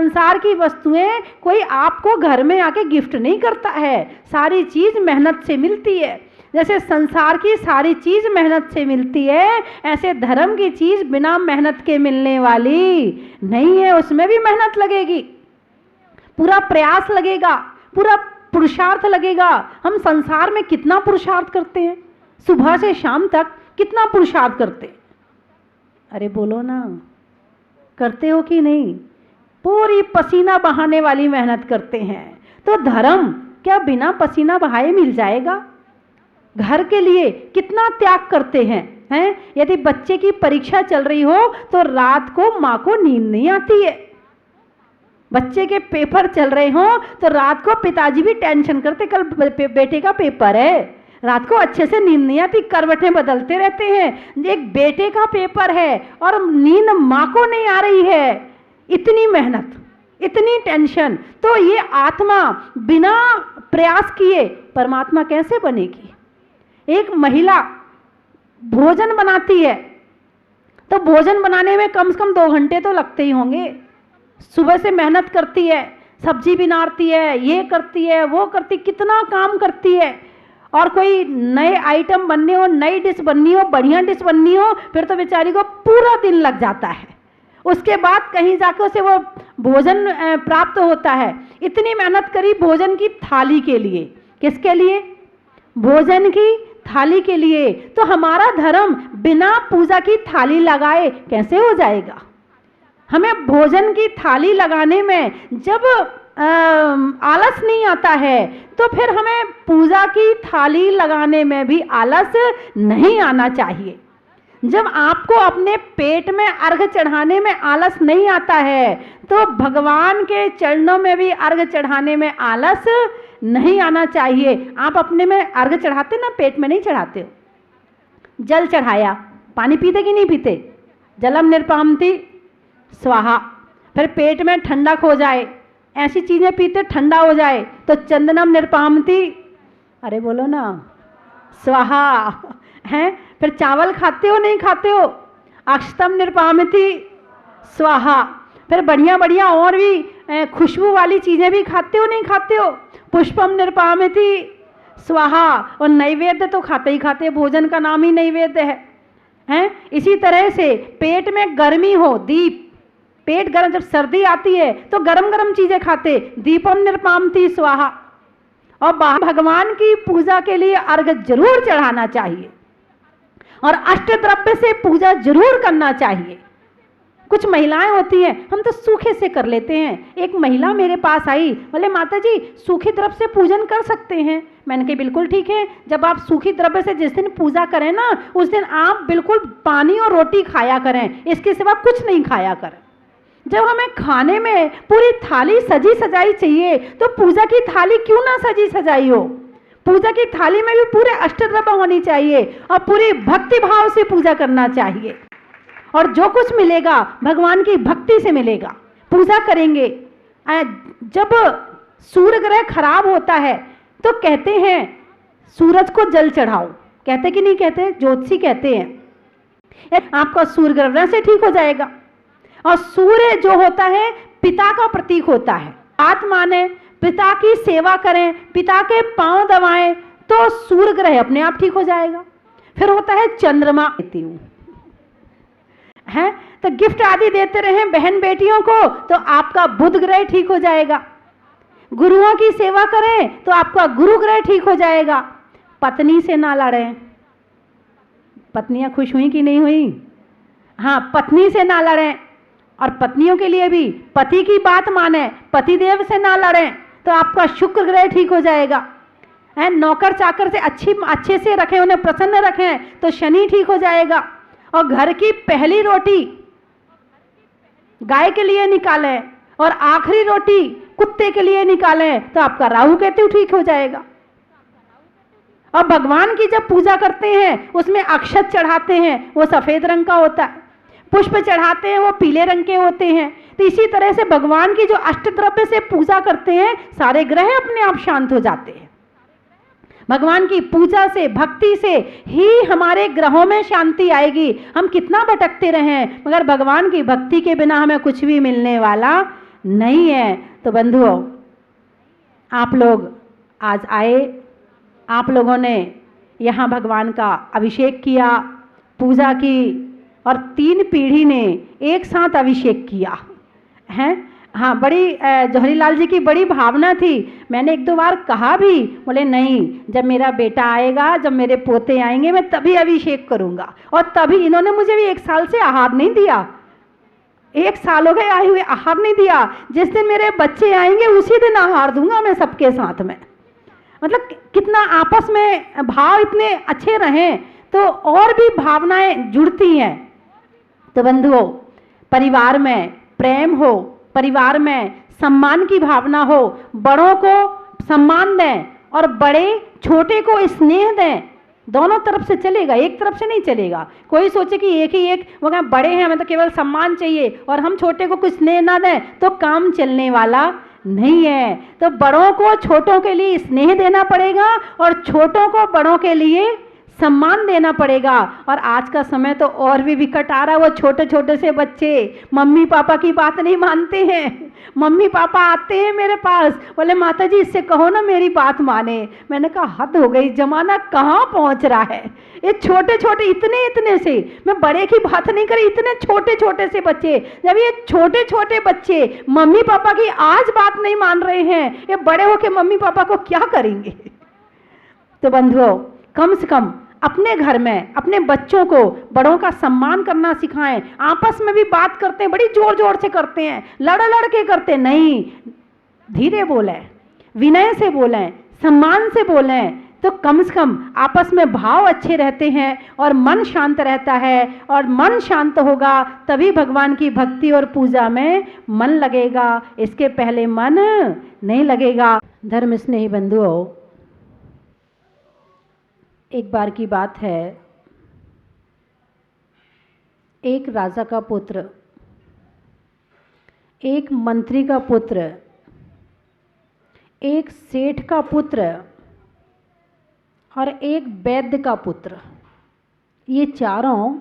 संसार की वस्तुएं कोई आपको घर में आके गिफ्ट नहीं करता है, सारी चीज मेहनत से मिलती है। जैसे संसार की सारी चीज मेहनत से मिलती है, ऐसे धर्म की चीज बिना मेहनत के मिलने वाली नहीं है। उसमें भी मेहनत लगेगी, पूरा प्रयास लगेगा, पूरा पुरुषार्थ लगेगा। हम संसार में कितना पुरुषार्थ करते हैं, सुबह से शाम तक कितना पुरुषार्थ करते हैं? अरे बोलो ना, करते हो कि नहीं? पूरी पसीना बहाने वाली मेहनत करते हैं। तो धर्म क्या बिना पसीना बहाए मिल जाएगा? घर के लिए कितना त्याग करते हैं? यदि बच्चे की परीक्षा चल रही हो तो रात को माँ को नींद नहीं आती है। बच्चे के पेपर चल रहे हो तो रात को पिताजी भी टेंशन करते, कल बेटे का पेपर है, रात को अच्छे से नींद नहीं आती, करवटें बदलते रहते हैं। एक बेटे का पेपर है और नींद माँ को नहीं आ रही है। इतनी मेहनत, इतनी टेंशन। तो ये आत्मा बिना प्रयास किए परमात्मा कैसे बनेगी? एक महिला भोजन बनाती है तो भोजन बनाने में कम से कम 2 घंटे तो लगते ही होंगे। सुबह से मेहनत करती है, सब्जी बनाती है, ये करती है, वो करती, कितना काम करती है। और कोई नए आइटम बनने हो, नई डिश बननी हो, बढ़िया डिश बननी हो, फिर तो बेचारी को पूरा दिन लग जाता है। उसके बाद कहीं जाकर उसे वो भोजन प्राप्त होता है। इतनी मेहनत करी भोजन की थाली के लिए। किसके लिए? भोजन की थाली के लिए। तो हमारा धर्म बिना पूजा की थाली लगाए कैसे हो जाएगा? हमें भोजन की थाली लगाने में जब आलस नहीं आता है तो फिर हमें पूजा की थाली लगाने में भी आलस नहीं आना चाहिए। जब आपको अपने पेट में अर्घ चढ़ाने में आलस नहीं आता है तो भगवान के चरणों में भी अर्घ चढ़ाने में आलस नहीं आना चाहिए। आप अपने में अर्घ चढ़ाते ना, पेट में नहीं चढ़ाते हो। जल चढ़ाया, पानी पीते कि नहीं पीते? जलम निर्पामति स्वाहा। फिर पेट में ठंडक हो जाए, ऐसी चीजें पीते ठंडा हो जाए तो चंदनम निर्पामति, अरे बोलो ना, स्वाहा। हैं? फिर चावल खाते हो नहीं खाते हो? अक्षतम निर्पामति स्वाहा। फिर बढ़िया बढ़िया और भी खुशबू वाली चीजें भी खाते हो नहीं खाते हो? पुष्पम निर्पामति स्वाहा। और नैवेद्य तो खाते ही खाते, भोजन का नाम ही नैवेद्य है। हैं? इसी तरह से पेट में गर्मी हो, दीप, पेट गर्म, जब सर्दी आती है तो गरम गरम चीजें खाते, दीपम निर्पामति स्वाहा। और भगवान की पूजा के लिए अर्घ जरूर चढ़ाना चाहिए और अष्ट द्रव्य से पूजा जरूर करना चाहिए। कुछ महिलाएं होती हैं, हम तो सूखे से कर लेते हैं। एक महिला मेरे पास आई, बोले माता जी सूखे द्रव्य से पूजन कर सकते हैं? मैंने कहा बिल्कुल ठीक है। जब आप सूखी द्रव्य से जिस दिन पूजा करें ना, उस दिन आप बिल्कुल पानी और रोटी खाया करें, इसके सिवा कुछ नहीं खाया करें। जब हमें खाने में पूरी थाली सजी सजाई चाहिए तो पूजा की थाली क्यों ना सजी सजाई हो? पूजा की थाली में भी पूरे अष्टद्रव्य होनी चाहिए और पूरी भक्ति भाव से पूजा करना चाहिए। और जो कुछ मिलेगा भगवान की भक्ति से मिलेगा। पूजा करेंगे। जब सूर्य ग्रह खराब होता है तो कहते हैं सूरज को जल चढ़ाओ, कहते कि नहीं कहते? ज्योतिषी कहते हैं आपका सूर्य ग्रह से ठीक हो जाएगा। और सूर्य जो होता है पिता का प्रतीक होता है। बात माने, पिता की सेवा करें, पिता के पांव दबाएं तो सूर्य ग्रह अपने आप ठीक हो जाएगा। फिर होता है चंद्रमा, देती हूँ है तो गिफ्ट आदि देते रहें बहन बेटियों को तो आपका बुध ग्रह ठीक हो जाएगा। गुरुओं की सेवा करें तो आपका गुरु ग्रह ठीक हो जाएगा। पत्नी से ना लड़ें। पत्नियां खुश हुई कि नहीं हुई? हाँ, पत्नी से ना लड़ें। और पत्नियों के लिए भी पति की बात माने, पतिदेव से ना लड़ें तो आपका शुक्र ग्रह ठीक हो जाएगा। है नौकर चाकर से अच्छे से रखें, उन्हें प्रसन्न रखें तो शनि ठीक हो जाएगा। और घर की पहली रोटी गाय के लिए निकालें और आखिरी रोटी कुत्ते के लिए निकालें तो आपका राहु केतु ठीक हो जाएगा। और भगवान की जब पूजा करते हैं उसमें अक्षत चढ़ाते हैं, वो सफेद रंग का होता है। पुष्प चढ़ाते हैं वो पीले रंग के होते हैं। तो इसी तरह से भगवान की जो अष्टद्रव्य से पूजा करते हैं सारे ग्रह अपने आप शांत हो जाते हैं। भगवान की पूजा से, भक्ति से ही हमारे ग्रहों में शांति आएगी। हम कितना भटकते रहें मगर भगवान की भक्ति के बिना हमें कुछ भी मिलने वाला नहीं है। तो बंधुओं, आप लोग आज आए, आप लोगों ने यहाँ भगवान का अभिषेक किया, पूजा की, और 3 पीढ़ी ने एक साथ अभिषेक किया है। हाँ, बड़ी जौहरी लाल जी की बड़ी भावना थी। मैंने 1-2 बार कहा भी, बोले नहीं, जब मेरा बेटा आएगा, जब मेरे पोते आएंगे, मैं तभी अभिषेक करूँगा। और तभी इन्होंने मुझे भी 1 साल से आहार नहीं दिया, 1 साल हो गए आए हुए, आहार नहीं दिया। जिस दिन मेरे बच्चे आएंगे उसी दिन आहार दूंगा मैं सबके साथ में। मतलब कितना आपस में भाव इतने अच्छे रहें तो और भी भावनाएं जुड़ती हैं। तो बंधुओं, परिवार में प्रेम हो, परिवार में सम्मान की भावना हो, बड़ों को सम्मान दें और बड़े छोटे को स्नेह दें। दोनों तरफ से चलेगा, एक तरफ से नहीं चलेगा। कोई सोचे कि एक वो कहें बड़े हैं, हमें तो केवल सम्मान चाहिए, और हम छोटे को कुछ स्नेह ना दें तो काम चलने वाला नहीं है। तो बड़ों को छोटों के लिए स्नेह देना पड़ेगा और छोटों को बड़ों के लिए सम्मान देना पड़ेगा। और आज का समय तो और भी विकट आ रहा है। वो छोटे छोटे से बच्चे मम्मी पापा की बात नहीं मानते हैं। मम्मी पापा आते हैं मेरे पास, बोले माता जी इससे कहो ना मेरी बात माने। मैंने कहा हद हो गई, जमाना कहाँ पहुँच रहा है। ये छोटे छोटे इतने से, मैं बड़े की बात नहीं करी, इतने छोटे छोटे से बच्चे, जब ये छोटे छोटे बच्चे मम्मी पापा की आज बात नहीं मान रहे हैं, ये बड़े होके मम्मी पापा को क्या करेंगे। तो बंधुओं, कम से कम अपने घर में अपने बच्चों को बड़ों का सम्मान करना सिखाएं। आपस में भी बात करते हैं, बड़ी जोर जोर से करते हैं, लड़ के करते नहीं। धीरे बोलें, विनय से बोलें, सम्मान से बोलें, तो कम से कम आपस में भाव अच्छे रहते हैं और मन शांत रहता है। और मन शांत होगा तभी भगवान की भक्ति और पूजा में मन लगेगा, इसके पहले मन नहीं लगेगा। धर्म स्नेही बंधुओं, एक बार की बात है, एक राजा का पुत्र, एक मंत्री का पुत्र, एक सेठ का पुत्र और एक वैद्य का पुत्र, ये चारों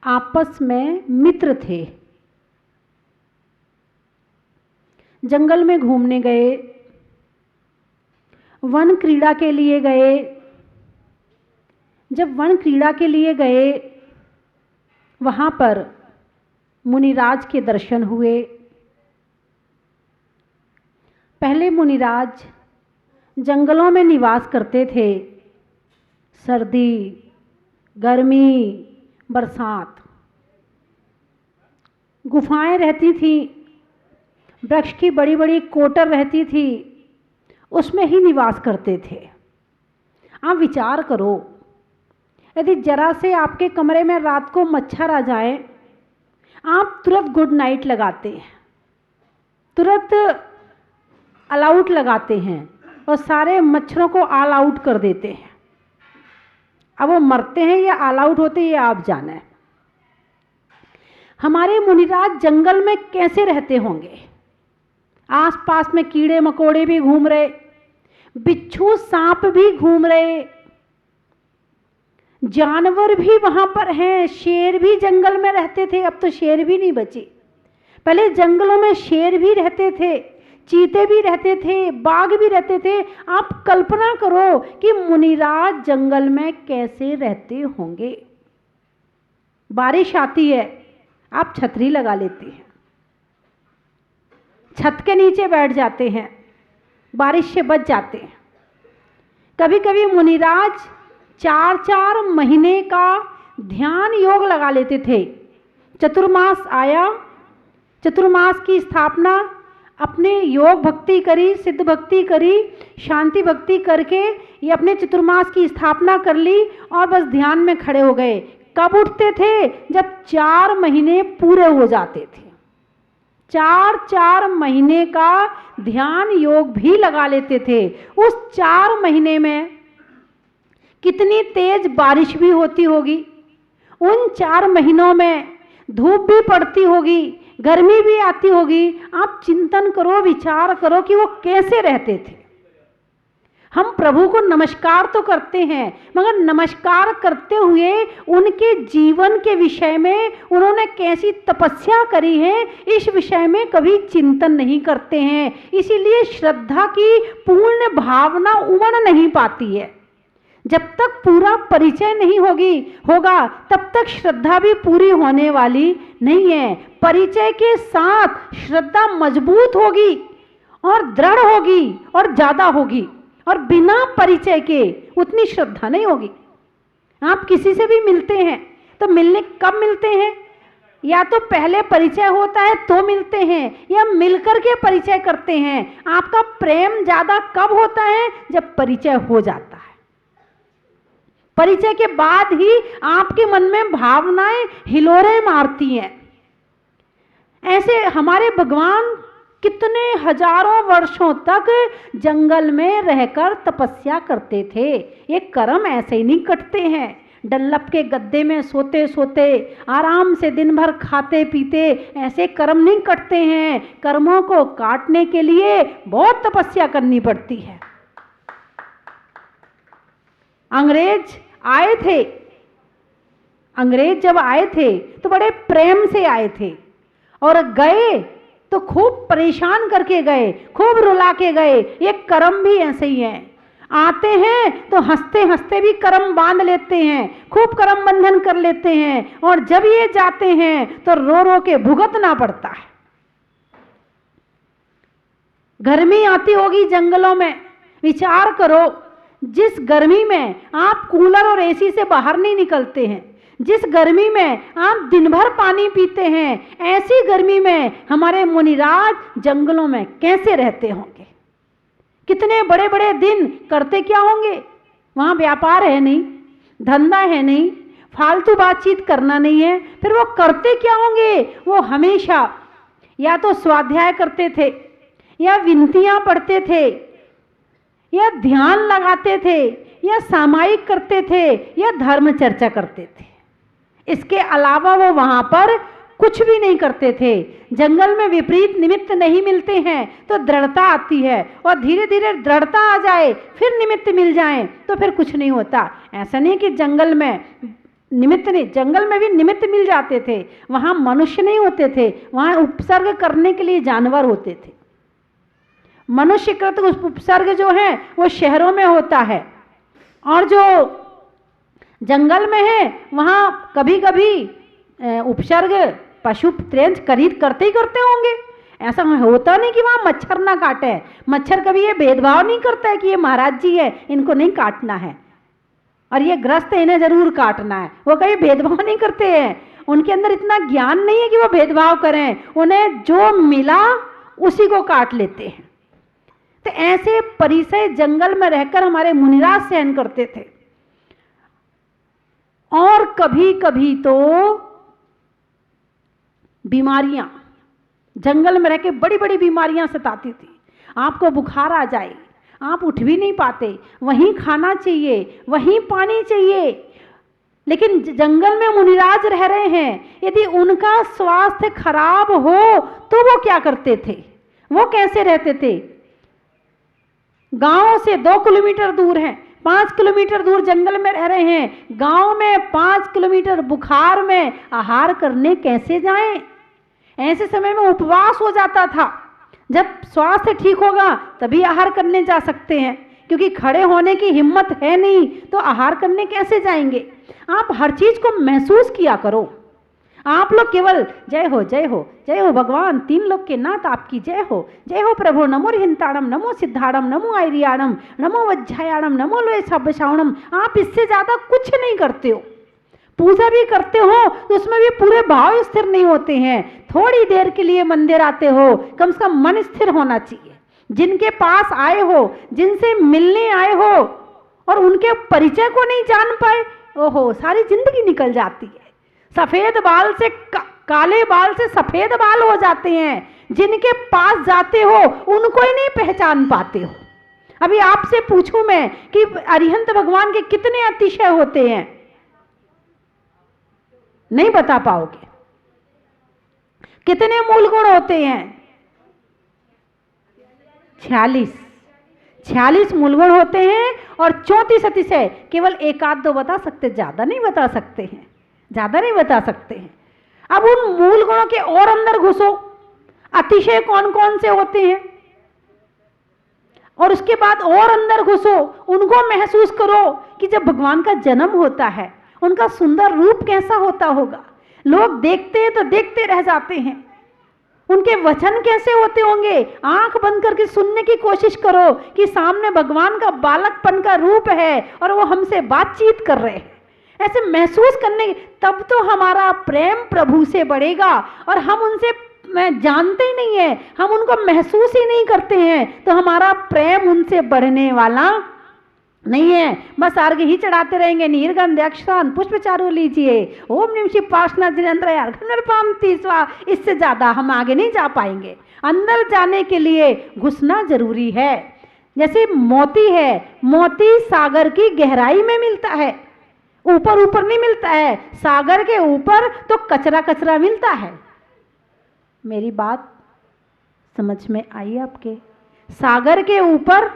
आपस में मित्र थे। जंगल में घूमने गए, वन क्रीड़ा के लिए गए। जब वन क्रीड़ा के लिए गए, वहाँ पर मुनिराज के दर्शन हुए। पहले मुनिराज जंगलों में निवास करते थे। सर्दी, गर्मी, बरसात, गुफाएं रहती थी, वृक्ष की बड़ी बड़ी कोटर रहती थी, उसमें ही निवास करते थे। आप विचार करो, यदि जरा से आपके कमरे में रात को मच्छर आ जाए, आप तुरंत गुड नाइट लगाते हैं, तुरंत ऑल आउट लगाते हैं और सारे मच्छरों को ऑल आउट कर देते हैं। अब वो मरते हैं या ऑल आउट होते हैं, ये आप जाने। हमारे मुनिराज जंगल में कैसे रहते होंगे। आसपास में कीड़े मकोड़े भी घूम रहे, बिच्छू सांप भी घूम रहे, जानवर भी वहां पर हैं, शेर भी जंगल में रहते थे। अब तो शेर भी नहीं बचे, पहले जंगलों में शेर भी रहते थे, चीते भी रहते थे, बाघ भी रहते थे। आप कल्पना करो कि मुनिराज जंगल में कैसे रहते होंगे। बारिश आती है, आप छतरी लगा लेते हैं, छत के नीचे बैठ जाते हैं, बारिश से बच जाते हैं। कभी कभी मुनिराज 4-4 महीने का ध्यान योग लगा लेते थे। चतुर्मास आया, चतुर्मास की स्थापना, अपने योग भक्ति करी, सिद्ध भक्ति करी, शांति भक्ति करके ये अपने चतुर्मास की स्थापना कर ली और बस ध्यान में खड़े हो गए। कब उठते थे? जब 4 महीने पूरे हो जाते थे। 4-4 महीने का ध्यान योग भी लगा लेते थे। उस 4 महीने में कितनी तेज बारिश भी होती होगी, उन 4 महीनों में धूप भी पड़ती होगी, गर्मी भी आती होगी। आप चिंतन करो, विचार करो कि वो कैसे रहते थे। हम प्रभु को नमस्कार तो करते हैं, मगर नमस्कार करते हुए उनके जीवन के विषय में उन्होंने कैसी तपस्या करी है इस विषय में कभी चिंतन नहीं करते हैं। इसीलिए श्रद्धा की पूर्ण भावना उमड़ नहीं पाती है। जब तक पूरा परिचय नहीं होगा तब तक श्रद्धा भी पूरी होने वाली नहीं है। परिचय के साथ श्रद्धा मजबूत होगी और दृढ़ होगी और ज्यादा होगी, और बिना परिचय के उतनी श्रद्धा नहीं होगी। आप किसी से भी मिलते हैं तो मिलने कब मिलते हैं? या तो पहले परिचय होता है तो मिलते हैं, या मिलकर के परिचय करते हैं। आपका प्रेम ज्यादा कब होता है? जब परिचय हो जाता है। परिचय के बाद ही आपके मन में भावनाएं हिलोरे मारती हैं। ऐसे हमारे भगवान कितने हजारों वर्षों तक जंगल में रहकर तपस्या करते थे। ये कर्म ऐसे ही नहीं कटते हैं। डल्लप के गद्दे में सोते सोते, आराम से दिन भर खाते पीते, ऐसे कर्म नहीं कटते हैं। कर्मों को काटने के लिए बहुत तपस्या करनी पड़ती है। अंग्रेज आए थे, अंग्रेज जब आए थे तो बड़े प्रेम से आए थे, और गए तो खूब परेशान करके गए, खूब रुला के गए। ये कर्म भी ऐसे ही है। आते हैं तो हंसते हंसते भी कर्म बांध लेते हैं, खूब कर्म बंधन कर लेते हैं, और जब ये जाते हैं तो रो रो के भुगतना पड़ता है। गर्मी आती होगी जंगलों में, विचार करो, जिस गर्मी में आप कूलर और एसी से बाहर नहीं निकलते हैं, जिस गर्मी में आप दिन भर पानी पीते हैं, ऐसी गर्मी में हमारे मुनिराज जंगलों में कैसे रहते होंगे? कितने बड़े बड़े दिन करते क्या होंगे? वहाँ व्यापार है नहीं, धंधा है नहीं, फालतू बातचीत करना नहीं है, फिर वो करते क्या होंगे? वो हमेशा या तो स्वाध्याय करते थे, या विनतियाँ पढ़ते थे, या ध्यान लगाते थे, या सामायिक करते थे, या धर्म चर्चा करते थे। इसके अलावा वो वहां पर कुछ भी नहीं करते थे। जंगल में विपरीत निमित्त नहीं मिलते हैं तो दृढ़ता आती है, और धीरे धीरे दृढ़ता आ जाए, फिर निमित्त मिल जाए तो फिर कुछ नहीं होता। ऐसा नहीं कि जंगल में निमित्त नहीं, जंगल में भी निमित्त मिल जाते थे। वहां मनुष्य नहीं होते थे, वहां उपसर्ग करने के लिए जानवर होते थे। मनुष्यकृत उपसर्ग जो है वो शहरों में होता है, और जो जंगल में है वहां कभी कभी उपसर्ग पशु त्रेंच खरीद करते ही करते होंगे। ऐसा होता नहीं कि वहां मच्छर ना काटे। मच्छर कभी ये भेदभाव नहीं करता है कि ये महाराज जी है, इनको नहीं काटना है, और ये ग्रस्त है, इन्हें जरूर काटना है। वो कभी भेदभाव नहीं करते हैं। उनके अंदर इतना ज्ञान नहीं है कि वो भेदभाव करें। उन्हें जो मिला उसी को काट लेते हैं। तो ऐसे परिसर जंगल में रहकर हमारे मुनिराज सहन करते थे। और कभी कभी तो बीमारियां, जंगल में रह के बड़ी बड़ी बीमारियां सताती थी। आपको बुखार आ जाए, आप उठ भी नहीं पाते, वहीं खाना चाहिए, वहीं पानी चाहिए। लेकिन जंगल में मुनिराज रह रहे हैं, यदि उनका स्वास्थ्य खराब हो तो वो क्या करते थे? वो कैसे रहते थे? गांव से 2 किलोमीटर दूर है, 5 किलोमीटर दूर जंगल में रह रहे हैं। गांव में 5 किलोमीटर बुखार में आहार करने कैसे जाएं? ऐसे समय में उपवास हो जाता था। जब स्वास्थ्य ठीक होगा तभी आहार करने जा सकते हैं, क्योंकि खड़े होने की हिम्मत है नहीं तो आहार करने कैसे जाएंगे? आप हर चीज को महसूस किया करो। आप लोग केवल जय हो जय हो जय हो भगवान, 3 लोक के नाथ आपकी जय हो प्रभु, नमो रिहिंताड़म, नमो सिद्धाड़म, नमो आयरियाणम, नमो वज्जायाणम, नमो लोए सब्बशावणम। आप इससे ज्यादा कुछ नहीं करते हो। पूजा भी करते हो तो उसमें भी पूरे भाव स्थिर नहीं होते हैं। थोड़ी देर के लिए मंदिर आते हो, कम से कम मन स्थिर होना चाहिए। जिनके पास आए हो, जिनसे मिलने आए हो, और उनके परिचय को नहीं जान पाए, ओहो, सारी जिंदगी निकल जाती है। सफेद बाल से काले बाल से सफेद बाल हो जाते हैं। जिनके पास जाते हो उनको ही नहीं पहचान पाते हो। अभी आपसे पूछूं मैं कि अरिहंत भगवान के कितने अतिशय होते हैं? नहीं बता पाओगे। कितने मूल गुण होते हैं? 46। 46 मूलगुण होते हैं और 34 अतिशय, केवल एक आध दो बता सकते, ज़्यादा नहीं बता सकते हैं, ज़्यादा नहीं बता सकते हैं। अब उन मूल गुणों के और अंदर घुसो, अतिशय कौन कौन से होते हैं, और उसके बाद और अंदर घुसो, उनको महसूस करो कि जब भगवान का जन्म होता है उनका सुंदर रूप कैसा होता होगा। लोग देखते हैं तो देखते रह जाते हैं, उनके वचन कैसे होते होंगे। आंख बंद करके सुनने की कोशिश करो कि सामने भगवान का बालकपन का रूप है और वो हमसे बातचीत कर रहे हैं। ऐसे महसूस करने, तब तो हमारा प्रेम प्रभु से बढ़ेगा। और हम उनसे जानते ही नहीं है, हम उनको महसूस ही नहीं करते हैं, तो हमारा प्रेम उनसे बढ़ने वाला नहीं है। बस अर्घ ही चढ़ाते रहेंगे, नीरगंध अक्षतान पुष्प चारों लीजिए, ओम निम शिव पाशना जिनेन्द्र, इससे ज्यादा हम आगे नहीं जा पाएंगे। अंदर जाने के लिए घुसना जरूरी है। जैसे मोती है, मोती सागर की गहराई में मिलता है, ऊपर ऊपर नहीं मिलता है। सागर के ऊपर तो कचरा कचरा मिलता है। मेरी बात समझ में आई आपके? सागर के ऊपर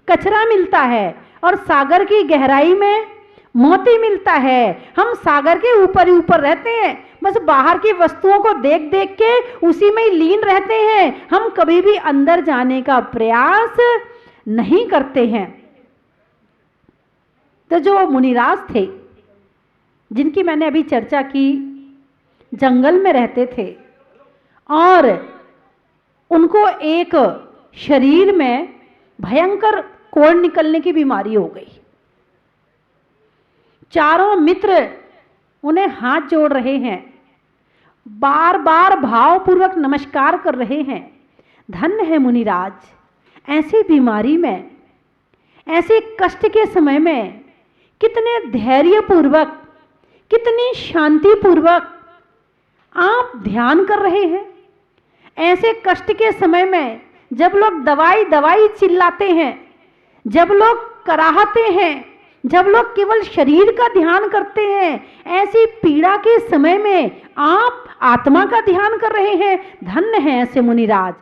कचरा मिलता है और सागर की गहराई में मोती मिलता है। हम सागर के ऊपर ही ऊपर रहते हैं, बस बाहर की वस्तुओं को देख देख के उसी में ही लीन रहते हैं। हम कभी भी अंदर जाने का प्रयास नहीं करते हैं। तो जो मुनिराज थे जिनकी मैंने अभी चर्चा की, जंगल में रहते थे और उनको एक शरीर में भयंकर कोढ़ निकलने की बीमारी हो गई। चारों मित्र उन्हें हाथ जोड़ रहे हैं, बार बार भावपूर्वक नमस्कार कर रहे हैं। धन्य है मुनिराज, ऐसी बीमारी में, ऐसे कष्ट के समय में कितने धैर्यपूर्वक, कितनी शांतिपूर्वक आप ध्यान कर रहे हैं। ऐसे कष्ट के समय में जब लोग दवाई दवाई चिल्लाते हैं, जब लोग कराहते हैं, जब लोग केवल शरीर का ध्यान करते हैं, ऐसी पीड़ा के समय में आप आत्मा का ध्यान कर रहे हैं। धन्य है ऐसे मुनिराज।